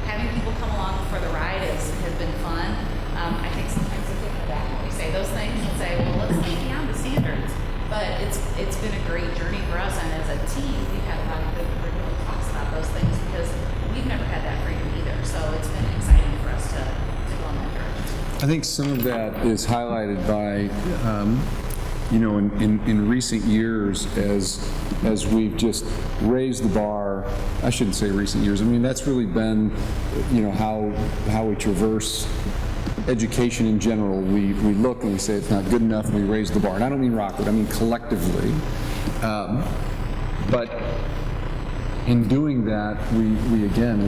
having people come along for the ride has been fun. I think sometimes they take it back when we say those things and say, well, let's think beyond the standards. But it's been a great journey for us, and as a team, we've had a lot of good curriculum talks about those things because we've never had that freedom either. So it's been exciting for us to go in that direction. I think some of that is highlighted by, in recent years as we've just raised the bar. I shouldn't say recent years. I mean, that's really been, how we traverse education in general, we look and we say it's not good enough, and we raise the bar. And I don't mean Rockwood, I mean collectively. But in doing that, we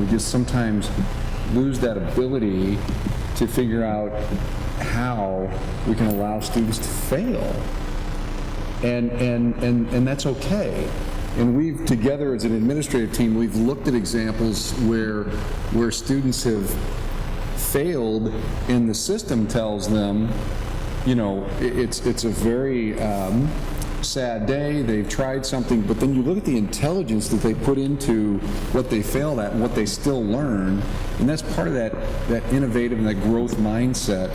just sometimes lose that ability to figure out how we can allow students to fail. And that's okay. And we've, together as an administrative team, we've looked at examples where students have failed and the system tells them, you know, it's a very sad day, they've tried something, but then you look at the intelligence that they put into what they failed at and what they still learn, and that's part of that innovative and that growth mindset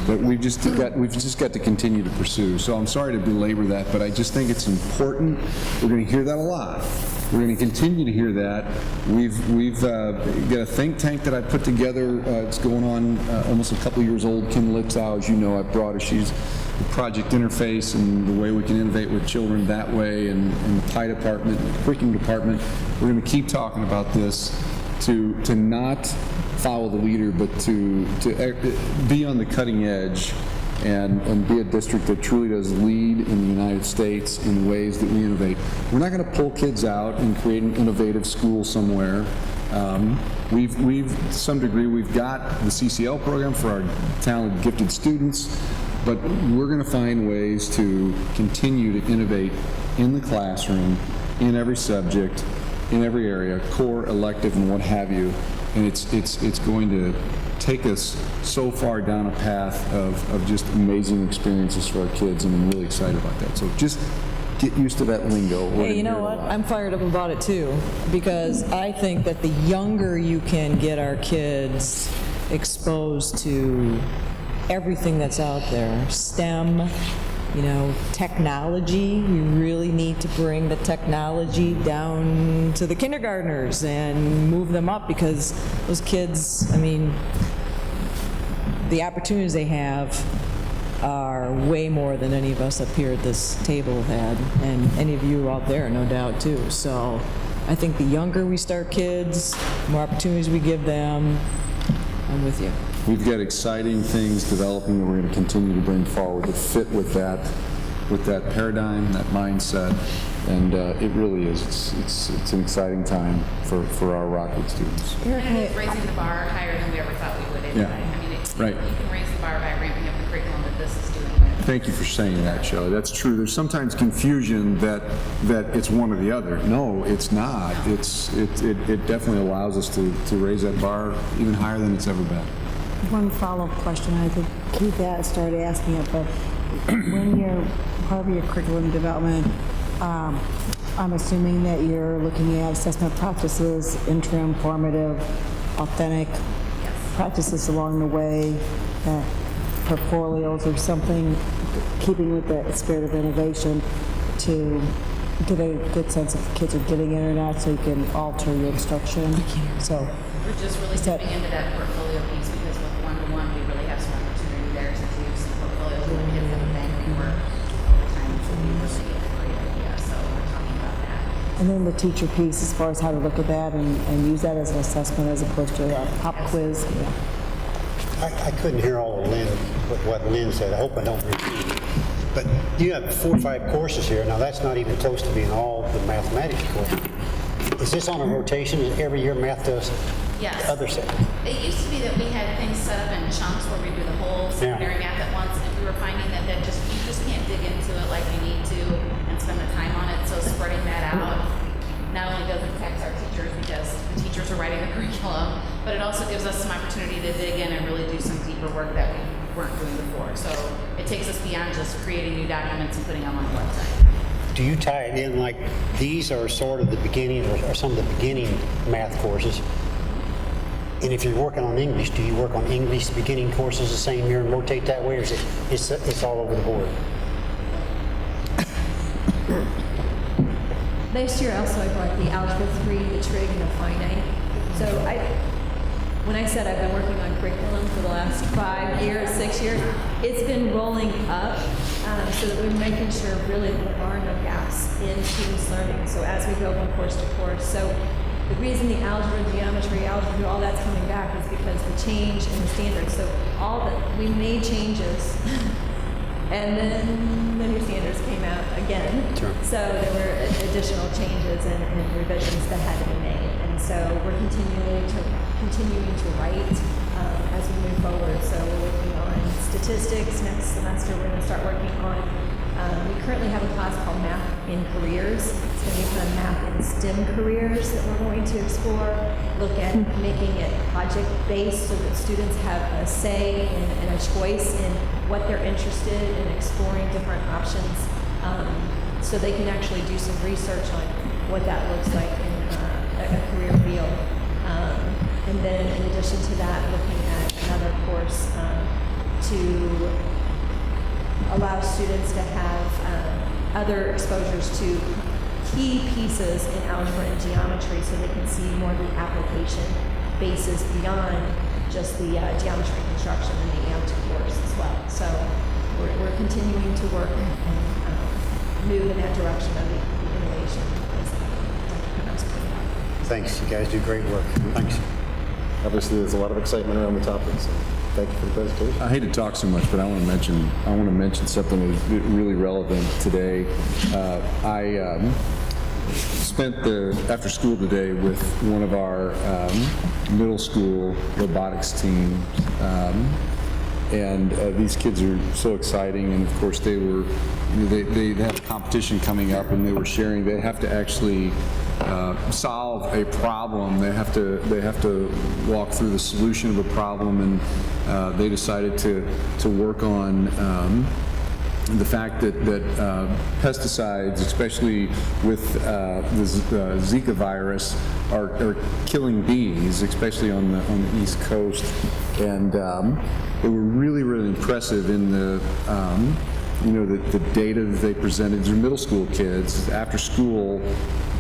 that we've just got to continue to pursue. So I'm sorry to belabor that, but I just think it's important. We're going to hear that a lot. We're going to continue to hear that. We've got a think tank that I put together. It's going on almost a couple years old. Kim Litzau, as you know, I brought her. She's the project interface and the way we can innovate with children that way, and the PI department, the curriculum department. We're going to keep talking about this to not follow the leader, but to be on the cutting edge and be a district that truly does lead in the United States in ways that we innovate. We're not going to pull kids out and create an innovative school somewhere. We've to some degree, we've got the CCL program for our talented, gifted students, but we're going to find ways to continue to innovate in the classroom, in every subject, in every area, core, elective, and what have you. And it's going to take us so far down a path of just amazing experiences for our kids, and I'm really excited about that. So just get used to that lingo. Hey, you know what? I'm fired up about it too, because I think that the younger you can get our kids exposed to everything that's out there, STEM, you know, technology, we really need to bring the technology down to the kindergartners and move them up, because those kids, I mean, the opportunities they have are way more than any of us up here at this table have had, and any of you out there, no doubt, too. So I think the younger we start kids, the more opportunities we give them. I'm with you. We've got exciting things developing that we're going to continue to bring forward that fit with that paradigm, that mindset, and it really is. It's an exciting time for our Rockwood students. And it is raising the bar higher than we ever thought we would anyway. Yeah. I mean, Right. You can raise the bar by ramping up the curriculum that this is doing. Thank you for saying that, Shelley. That's true. There's sometimes confusion that it's one or the other. No, it's not. It definitely allows us to raise that bar even higher than it's ever been. One follow-up question I think Keith started asking it, but when you're part of your curriculum development, I'm assuming that you're looking at assessment practices, interim, formative, authentic practices along the way, portfolios or something, keeping with the spirit of innovation to get a good sense if the kids are getting it or not, so you can alter your instruction. So We're just really stepping into that portfolio piece, because with one-to-one, we really have some opportunity there to do some portfolios with the kids that have been doing work over time, so we really get a great idea. So we're talking about that. And then the teacher piece, as far as how to look at that and use that as an assessment as opposed to a pop quiz. I couldn't hear all of what Lynn said. I hope I don't repeat. But you have 4 or 5 courses here. Now, that's not even close to being all the mathematics courses. Is this on a rotation? Every year math does Yes. the other set? It used to be that we had things set up in chunks where we do the whole secondary math at once, and we were finding that you just can't dig into it like you need to and spend the time on it. So spreading that out not only doesn't tax our teachers, because the teachers are writing the curriculum, but it also gives us some opportunity to dig in and really do some deeper work that we weren't doing before. So it takes us beyond just creating new documents and putting them on the website. Do you tie it in like these are sort of the beginning or some of the beginning math courses? And if you're working on English, do you work on English beginning courses the same year and rotate that way, or is it's all over the board? Last year also I brought the Algebra 3, the trig, and the finite. So when I said I've been working on curriculum for the last 5 years, 6 years, it's been rolling up so that we're making sure really there are no gaps in students' learning. So as we go from course to course. So the reason the algebra, geometry, algebra, all that's coming back is because the change in the standards. So we made changes, and then the new standards came out again. Sure. So there were additional changes and revisions that had to be made. And so we're continuing to write as we move forward. So we're working on statistics. Next semester we're going to start working on, we currently have a class called Math in Careers. It's going to be kind of math and STEM careers that we're going to explore, look at making it project-based so that students have a say and a choice in what they're interested in, exploring different options, so they can actually do some research on what that looks like in a career field. And then in addition to that, looking at another course to allow students to have other exposures to key pieces in algebra and geometry so they can see more of the application basis beyond just the geometry and construction in the AMT course as well. So we're continuing to work and move in that direction of the innovation. Thanks, you guys do great work. Thanks. Obviously, there's a lot of excitement around the topic, so thank you for the presentation. I hate to talk so much, but I want to mention something that's really relevant today. I spent the after school today with one of our middle school robotics teams, and these kids are so exciting. And of course, they have a competition coming up, and they were sharing. They have to actually solve a problem. They have to walk through the solution of a problem, and they decided to work on the fact that pesticides, especially with the Zika virus, are killing bees, especially on the East Coast, and they were really impressive in the the data that they presented. They're middle school kids, after school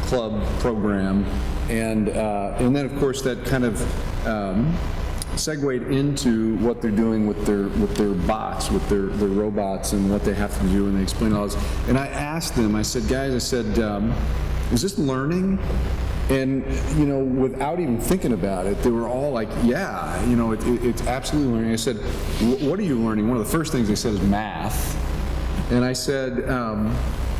club program, and then of course that kind of segued into what they're doing with their bots, with their robots, and what they have to do, and they explain all this. And I asked them, I said, guys, is this learning? And without even thinking about it, they were all like, yeah, it's absolutely learning. I said, what are you learning? One of the first things they said is math. And I said,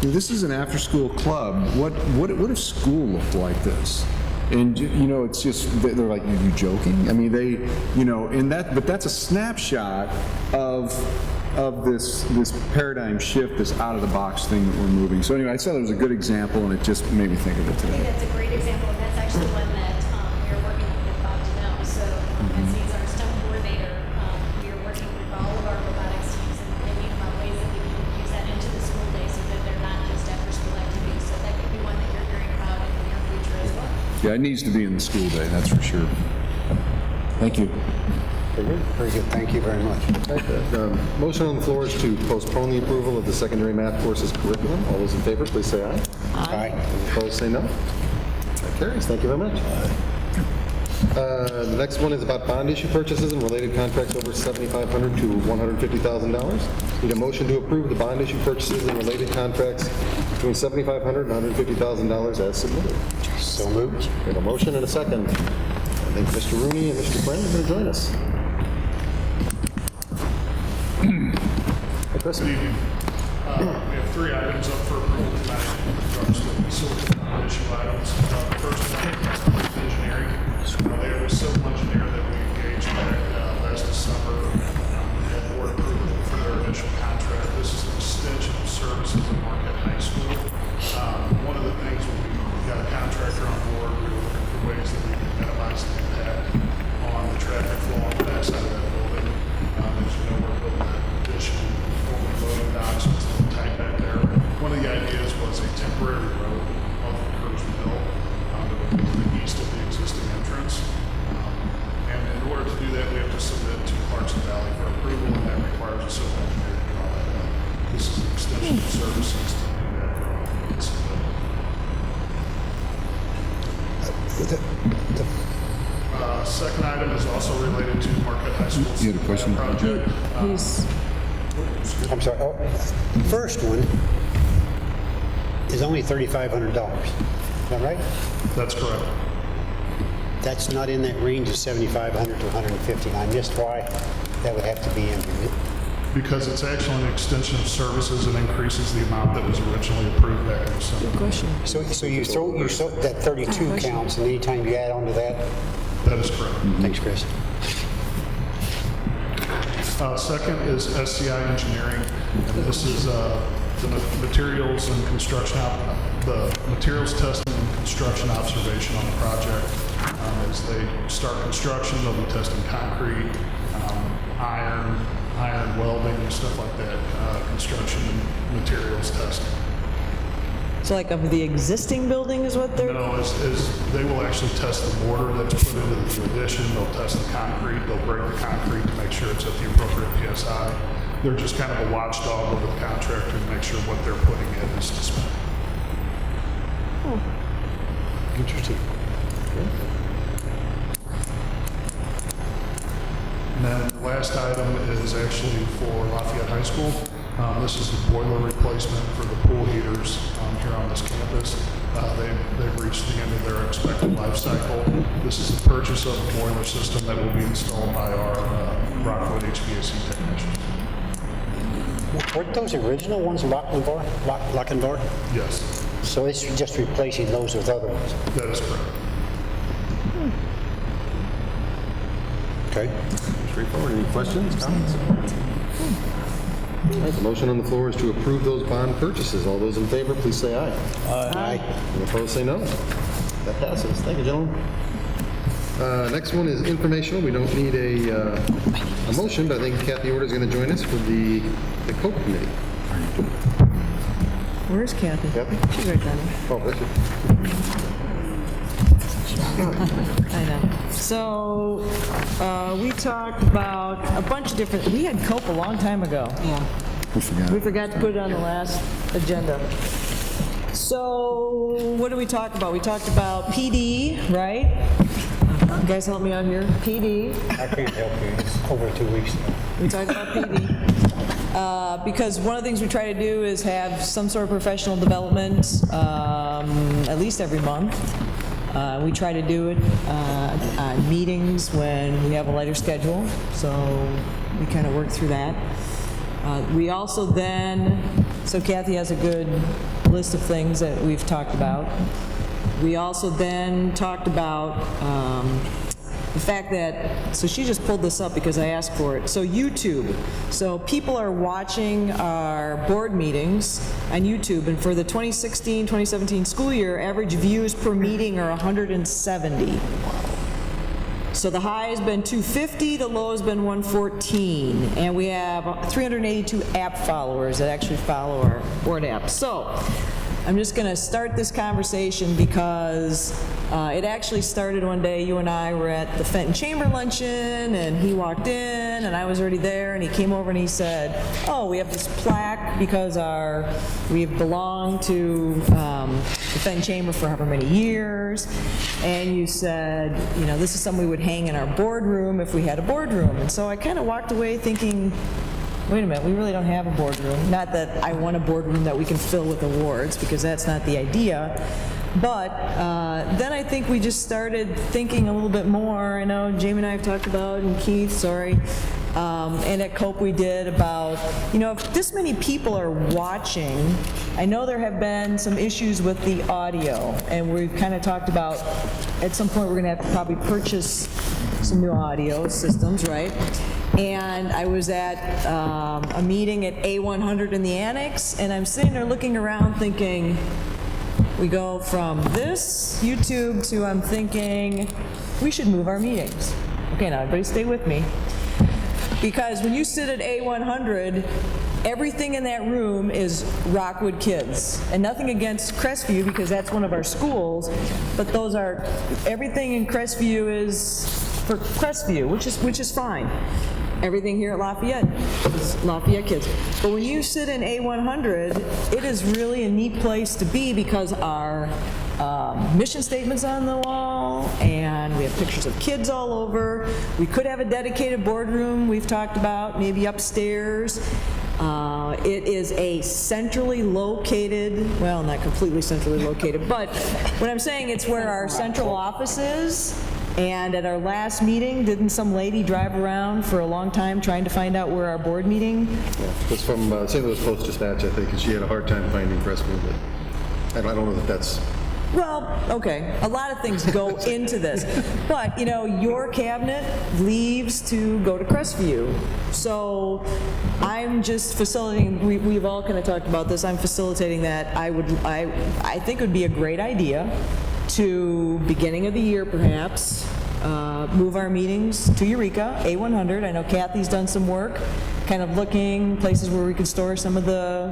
this is an after-school club. What if school looked like this? And it's just, they're like, are you joking? I mean, but that's a snapshot of this paradigm shift, this out-of-the-box thing that we're moving. So anyway, I thought it was a good example, and it just made me think of it I think today. that's a great example, and that's actually one that we are working with Bob Janelle. So as he's our STEM coordinator, we are working with all of our robotics teams and thinking about ways that we can use that into the school day so that they're not just after-school activities. So that could be one that you're hearing about in the near future as well. Yeah, it needs to be in the school day, that's for sure. Thank you. Very good. Thank you very much. Motion on the floor is to postpone the approval of the secondary math courses curriculum. All those in favor, please say aye. Aye. Any opposed, say no. That carries. Thank you very much. The next one is about bond issue purchases and related contracts over $7,500 to $150,000. Need a motion to approve the bond issue purchases and related contracts between $7,500 and $150,000 as submitted. So moved. We have a motion and a second. I think Mr. Rooney and Mr. Friend are going to join us. Hey, Chris. Good evening. We have 3 items up for approval tonight in regards to the facility issue items. The first one is engineering. There was a civil engineer that we engaged back last December. We had board approval for their initial contract. This is an extension of services at Marquette High School. One of the things when we got a contractor on board, we were looking for ways that we could minimize the impact on the traffic flow on the backside of that building. As you know, we're building that addition, forward loading docks, it's a little tight back there. One of the ideas was a temporary road off of Kurzville that would go to the east of the existing entrance. And in order to do that, we have to submit to Parks and Valley for approval, and that requires a civil engineer to draw that up. This is an extension of services to do that for all of us. Second item is also related to Marquette High School. You had a question? Project. I'm sorry. Oh, the first one is only $3,500. Is that right? That's correct. that's not in that range of 7,500 to 150. I missed why that would have to be in here. Because it's actually an extension of services and increases the amount that was originally approved back in December. Question. So you throw that 32 counts, and anytime you add on to that? That is correct. Thanks, Chris. Second is SCI Engineering, and this is the materials and construction, the materials testing and construction observation on the project. As they start construction, they'll be testing concrete, iron welding, and stuff like that, construction and materials testing. So like of the existing building is what they're? No, they will actually test the mortar that's put into the addition. They'll test the concrete. They'll break the concrete to make sure it's at the appropriate PSI. They're just kind of a watchdog over the contractor to make sure what they're putting in is to spec. Interesting. And then the last item is actually for Lafayette High School. This is the boiler replacement for the pool heaters here on this campus. They've reached the end of their expected life cycle. This is the purchase of a boiler system that will be installed by our Rockwood HVAC technicians. Weren't those original ones lock and bar? Yes, So it's just replacing those with other ones? that is correct. Okay. Straightforward. Any questions, comments? All right, the motion on the floor is to approve those bond purchases. All those in favor, please say aye. Aye. Any opposed, say no. That passes. Thank you, gentlemen. Next one is informational. We don't need a motion, but I think Kathy Order is going to join us for the COPE committee. Where's Kathy? Kathy? She's right down there. Oh, that's it. I know. So, we talked about a bunch of different, we had COPE a long time ago. Yeah. We forgot to put it on the last agenda. So, what did we talk about? We talked about PD, right? You guys help me out here. PD. I can't help you. It's over 2 weeks now. We talked about PD. Because one of the things we try to do is have some sort of professional development at least every month. We try to do it on meetings when we have a lighter schedule, so we kind of work through that. We also then, so Kathy has a good list of things that we've talked about. We also then talked about the fact that, so she just pulled this up because I asked for it. So YouTube. So people are watching our board meetings on YouTube, and for the 2016-2017 school year, average views per meeting are 170. So the high has been 250, the low has been 114, and we have 382 app followers that actually follow our board app. So I'm just going to start this conversation because it actually started one day. You and I were at the Fenton Chamber luncheon, and he walked in, and I was already there, and he came over and he said, "Oh, we have this plaque because we've belonged to the Fenton Chamber for however many years," and you said, you know, this is something we would hang in our boardroom if we had a boardroom. And so I kind of walked away thinking, wait a minute, we really don't have a boardroom. Not that I want a boardroom that we can fill with awards, because that's not the idea. But then I think we just started thinking a little bit more. I know Jamie and I have talked about, and Keith, sorry, and at COPE we did about, you know, if this many people are watching, I know there have been some issues with the audio, and we've kind of talked about at some point we're going to have to probably purchase some new audio systems, right? And I was at a meeting at A100 in the annex, and I'm sitting there looking around thinking, we go from this YouTube to I'm thinking, we should move our meetings. Okay, now everybody stay with me. Because when you sit at A100, everything in that room is Rockwood kids. And nothing against Crestview, because that's one of our schools, but those are, everything in Crestview is for Crestview, which is fine. Everything here at Lafayette is Lafayette kids. But when you sit in A100, it is really a neat place to be because our mission statement's on the wall, and we have pictures of kids all over. We could have a dedicated boardroom we've talked about, maybe upstairs. It is a centrally located, well, not completely centrally located, but what I'm saying, it's where our central office is. And at our last meeting, didn't some lady drive around for a long time trying to find out where our board meeting? It was from St. Louis Post-Dispatch, I think, and she had a hard time finding Crestview, but I don't know that that's... Well, okay, a lot of things go into this, but, you know, your cabinet leaves to go to Crestview. So I'm just facilitating, we've all kind of talked about this, I'm facilitating that. I think it would be a great idea to, beginning of the year perhaps, move our meetings to Eureka, A100. I know Kathy's done some work, kind of looking places where we could store some of the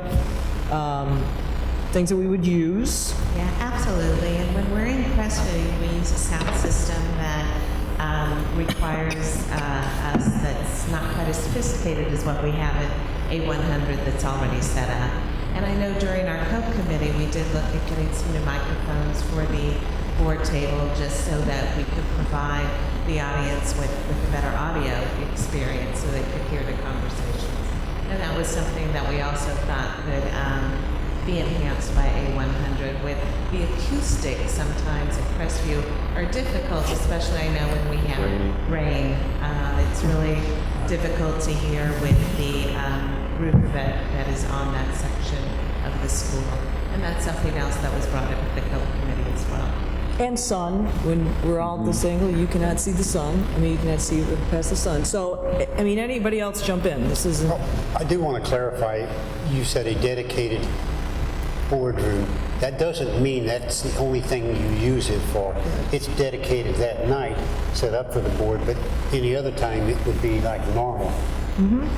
things that we would use. Yeah, absolutely. And when we're in Crestview, we use a sound system that requires us that's not quite as sophisticated as what we have at A100 that's already set up. And I know during our co-committee, we did look at getting some new microphones for the board table just so that we could provide the audience with a better audio experience so they could hear the conversations. And that was something that we also thought could be enhanced by A100 with the acoustics sometimes at Crestview are difficult, especially I know when we have rain. It's really difficult to hear with the roof that is on that section of the school. And that's something else that was brought up at the co-committee as well. And sun, when we're all at this angle, you cannot see the sun. I mean, you cannot see past the sun. So, I mean, anybody else jump in. This isn't... I do want to clarify, you said a dedicated boardroom. That doesn't mean that's the only thing you use it for. It's dedicated that night, set up for the board, but any other time it would be like normal.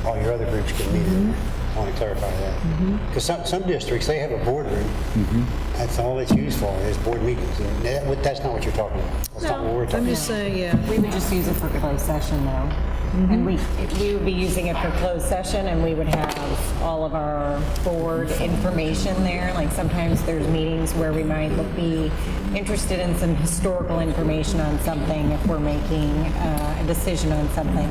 All your other groups can meet in there. I want to clarify that. Because some districts, they have a boardroom. That's all it's used for, is board meetings. And that's not what you're talking about. That's not what we're talking I'm just saying, yeah. We would just use it for closed session, though. And we would be using it for closed session, and we would have all of our board information there. Like sometimes there's meetings where we might be interested in some historical information on something if we're making a decision on something.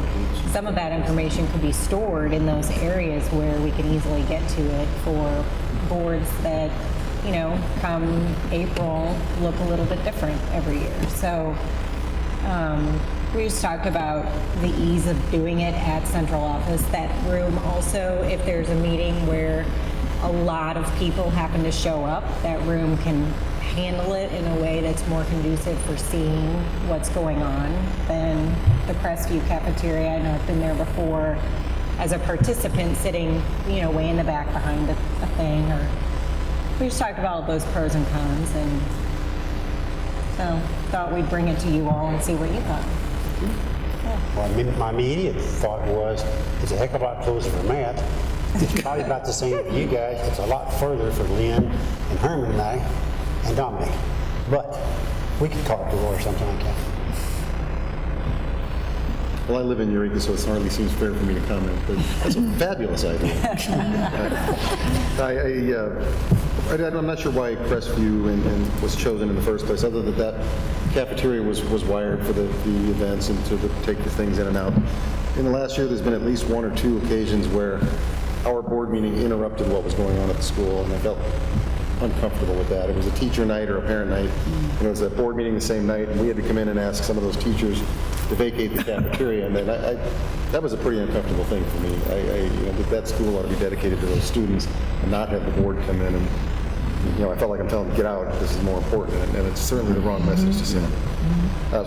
Some of that information could be stored in those areas where we can easily get to it for boards that, you know, come April look a little bit different every year. So we just talked about the ease of doing it at central office. That room also, if there's a meeting where a lot of people happen to show up, that room can handle it in a way that's more conducive for seeing what's going on than the Crestview cafeteria. I know I've been there before as a participant sitting, you know, way in the back behind a thing. Or we just talked about all those pros and cons, and so thought we'd bring it to you all and see what you thought. Well, my immediate thought was, it's a heck of a lot closer for Matt. It's probably about the same for you guys. It's a lot further for Lynn and Herman and I and Dominic. But we could talk to Roy sometime, Ken. Well, I live in Eureka, so it hardly seems fair for me to comment, but that's a fabulous idea. I'm not sure why Crestview and was chosen in the first place, other than that cafeteria was wired for the events and to take the things in and out. In the last year, there's been at least one or two occasions where our board meeting interrupted what was going on at the school, and I felt uncomfortable with that. It was a teacher night or a parent night, and it was a board meeting the same night, and we had to come in and ask some of those teachers to vacate the cafeteria, and then that was a pretty uncomfortable thing for me. You know, that school ought to be dedicated to those students and not have the board come in and, you know, I felt like I'm telling them, get out, this is more important, and it's certainly the wrong message to send.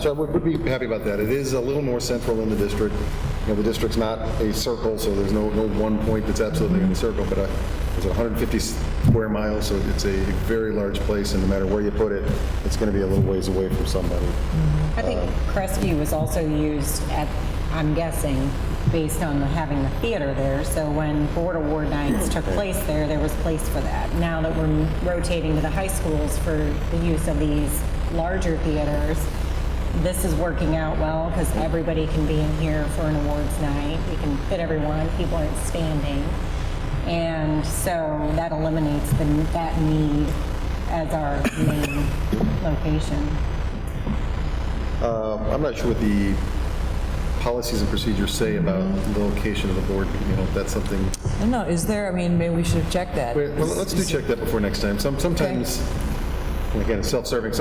So I would be happy about that. It is a little more central in the district. You know, the district's not a circle, so there's no one point that's absolutely in the circle, but it's 150 square miles, so it's a very large place, and no matter where you put it, it's going to be a little ways away from somebody. I think Crestview was also used at, I'm guessing, based on having the theater there. So when board award nights took place there, there was place for that. Now that we're rotating to the high schools for the use of these larger theaters, this is working out well because everybody can be in here for an awards night. We can fit everyone. People aren't standing. And so that eliminates that need as our main location. I'm not sure what the policies and procedures say about the location of the board. You know, if that's something. I don't know. Is there? I mean, maybe we should check that. Well, let's do check that before next time. Sometimes And again, it's self-serving.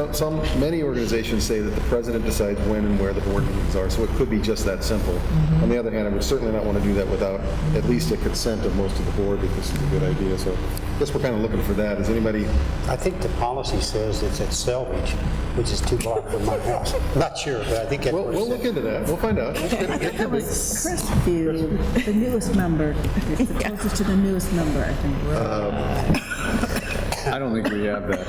Many organizations say that the president decides when and where the board meetings are, so it could be just that simple. On the other hand, I would certainly not want to do that without at least a consent of most of the board, because it's a good idea. So I guess we're kind of looking for that. Is anybody? I think the policy says it's at Selvage, which is 2 blocks from my house. Not sure, but I think that's We'll look into that. We'll find out. It could be. Crestview, the newest member. It's the closest to the newest member, I think. I don't think we have that.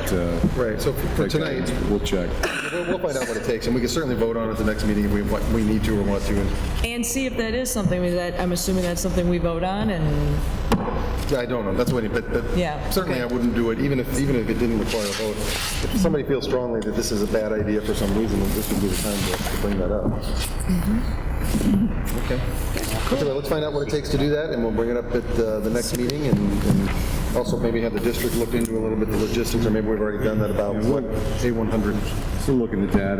Right, so for tonight, we'll check. we'll find out what it takes, and we can certainly vote on it at the next meeting if we need to or want to. And see if that is something that, I'm assuming that's something we vote on, and Yeah, I don't know, that's what, but Yeah, certainly I wouldn't do it, even if it didn't require a vote. If somebody feels strongly that this is a bad idea for some reason, then this would be the time to bring that up. Okay. Okay, well, let's find out what it takes to do that, and we'll bring it up at the next meeting, and also maybe have the district look into a little bit the logistics, or maybe we've already done that about what A100. Still looking at that,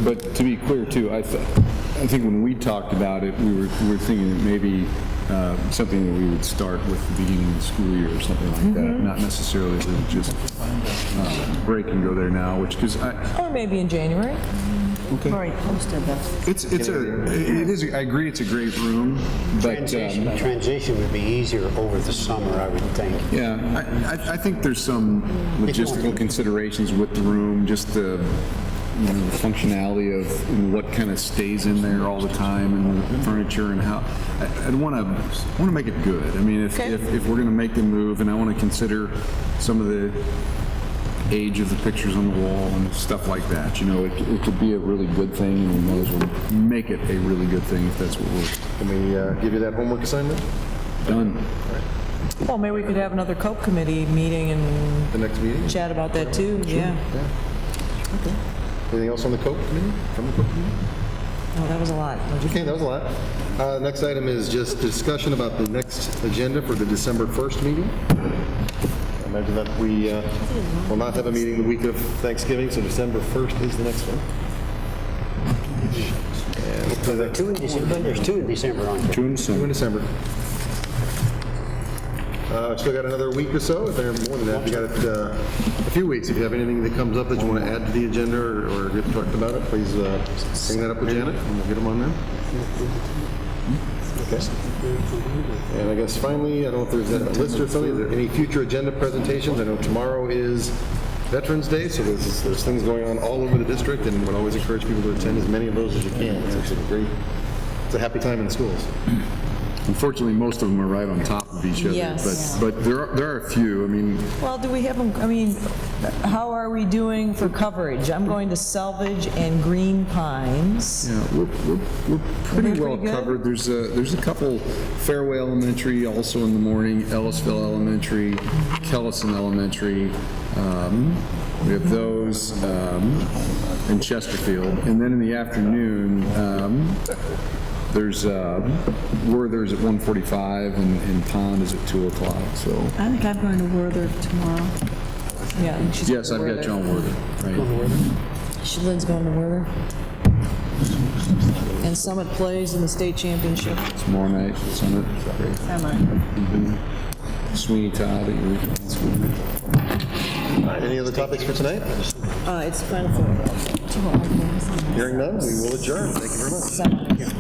but to be clear too, I think when we talked about it, we were thinking that maybe something that we would start with the beginning of the school year or something like that, not necessarily that we would just break and go there now, which because or maybe in January. Okay. Already posted that. It is. I agree. It's a great room, but Transition would be easier over the summer, I would think. yeah, I think there's some logistical considerations with the room, just the the functionality of what kind of stays in there all the time, and the furniture, and how I want to make it good. I mean, if we're going to make the move, and I want to consider some of the age of the pictures on the wall and stuff like that. It could be a really good thing, and we might as well make it a really good thing if that's what we're. Can we give you that homework assignment? Done. Well, maybe we could have another COPE committee meeting and The next meeting? chat about that too. Yeah. Okay. Anything else on the COPE committee? From the COPE committee? Oh, that was a lot. Okay, that was a lot. Next item is just discussion about the next agenda for the December 1st meeting. I imagine that we will not have a meeting the week of Thanksgiving, so December 1st is the next one. And There's 2 in December, aren't there? 2 in December. 2 in December. Still got another week or so. If there's more than that, we got a few weeks. If you have anything that comes up that you want to add to the agenda or get talked about it, please bring that up with Janet, and we'll get them on there. Okay. And I guess finally, I don't know if there's a list or something. Is there any future agenda presentations? I know tomorrow is Veterans Day, so there's things going on all over the district, and would always encourage people to attend as many of those as you can. It's a happy time in the schools. Unfortunately, most of them are right on top of each other. Yes. But there are a few. I mean, Well, do we have them, how are we doing for coverage? I'm going to Selvage and Green Pines. yeah, we're pretty well good? covered. There's a couple, Fairway Elementary also in the morning, Ellisville Elementary, Kellison Elementary. We have those in Chesterfield, and then in the afternoon. There's Werther's at 1:45 and Pond is at 2 o'clock. So I think I'm going to Werther tomorrow. Yeah. and she's yes, I've going to got John Werther. Right. Lynn's going to Werther. And Summit plays in the state championship. Tomorrow night, Summit. Sweeney Todd at your All right, any other topics for tonight? It's Final Four. Hearing none, we will adjourn. Thank you very much.